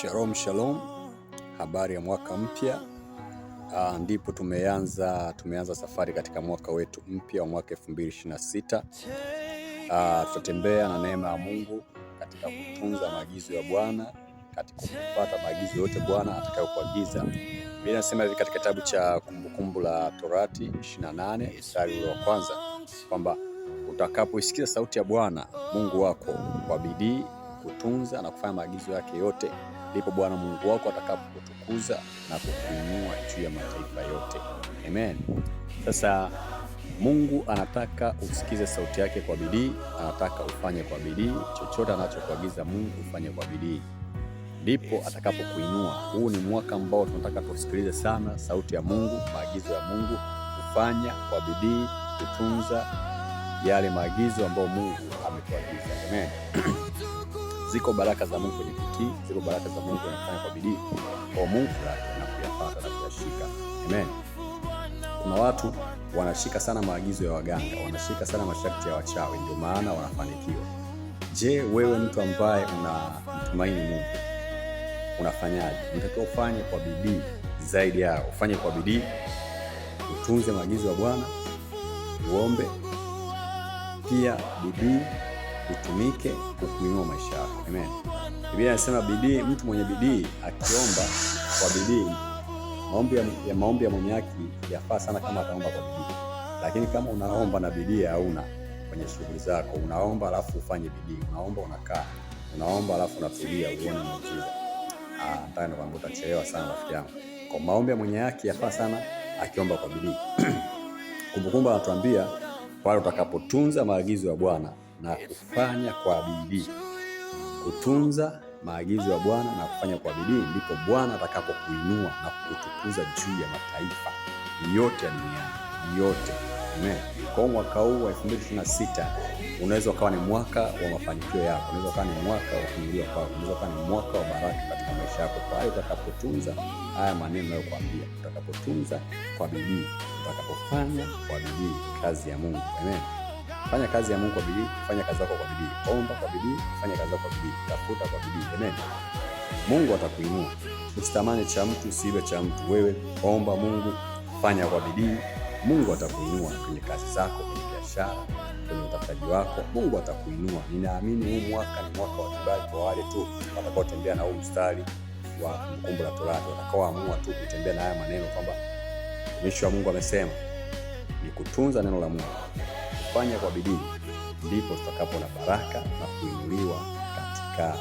Shalom shalom, habari ya mwaka mpya. Ndipo tumeanza safari katika mwaka wetu mpya wa mwaka 2026. Tutatembea na neema ya Mungu katika kutunza maagizo ya Bwana, katika kufuata maagizo yote Bwana atakayokuagiza. Biblia inasema hivi katika kitabu cha Kumbukumbu la Torati 28 mstari wa kwanza kwamba utakapoisikia sauti ya Bwana Mungu wako kwa bidii kutunza na kufanya maagizo yake yote, ndipo Bwana Mungu wako atakapokutukuza na kukuinua juu ya mataifa yote. Amen. Sasa Mungu anataka usikize sauti yake kwa bidii, anataka ufanye kwa bidii, chochote anachokuagiza Mungu ufanye kwa bidii, ndipo atakapokuinua. Huu ni mwaka ambao tunataka tusikilize sana sauti ya Mungu, maagizo ya Mungu, kufanya kwa bidii, kutunza yale maagizo ambayo Mungu ametuagiza. Amen. Ziko baraka za Mungu kwenye kutii, ziko baraka za Mungu kwenye kufanya kwa bidii kwa Mungu na kuyafuata na kuyashika. Amen. Kuna watu wanashika sana maagizo ya waganga, wanashika sana masharti ya wachawi, ndio maana wanafanikiwa. Je, wewe mtu ambaye unamtumaini Mungu, unafanyaje? Unatakiwa ufanye kwa bidii zaidi yao. Ufanye kwa bidii, utunze maagizo ya Bwana, uombe pia bidii itumike kukuinua maisha yako. Amen. Biblia inasema bidii, mtu mwenye bidii akiomba kwa bidii, maombi ya mwenye haki yafaa sana kama ataomba kwa bidii. Lakini kama unaomba na bidii hauna kwenye shughuli zako, unaomba alafu ufanye bidii, unaomba unakaa, unaomba alafu unatulia uone muujiza, nataka nikwambie utachelewa sana rafiki yangu. Kwa maombi ya mwenye haki yafaa sana akiomba kwa bidii. Kumbukumbu anatuambia pale utakapotunza maagizo ya Bwana na kufanya kwa bidii. Kutunza maagizo ya Bwana na kufanya kwa bidii, ndipo Bwana atakapokuinua na kukutukuza juu ya mataifa yote ya duniani yote. Amen. Kwa mwaka huu wa 2026 unaweza ukawa ni mwaka wa mafanikio yako, unaweza ukawa ni mwaka wa kuinuliwa kwako, unaweza ukawa ni mwaka wa baraka katika maisha yako pale utakapotunza haya maneno ninayokuambia. Utakapotunza kwa bidii, utakapofanya kwa bidii kazi ya Mungu. Amen. Fanya kazi ya Mungu kwa bidii, fanya kazi yako kwa bidii. Omba kwa bidii, fanya kazi yako kwa bidii. Tafuta kwa bidii. Amen. Mungu atakuinua. Usitamani cha mtu, usiibe cha mtu. Wewe omba Mungu, fanya kwa bidii. Mungu atakuinua kwenye kazi zako, kwenye biashara, kwenye utafutaji wako. Mungu atakuinua. Ninaamini huu mwaka ni mwaka wa kibali kwa wale tu watakaotembea na huu mstari wa Kumbukumbu la Torati, watakaoamua tu kutembea na haya maneno kwamba mtumishi wa Mungu amesema ni kutunza neno la Mungu, kufanya kwa bidii, ndipo tutakapo na baraka na kuinuliwa katika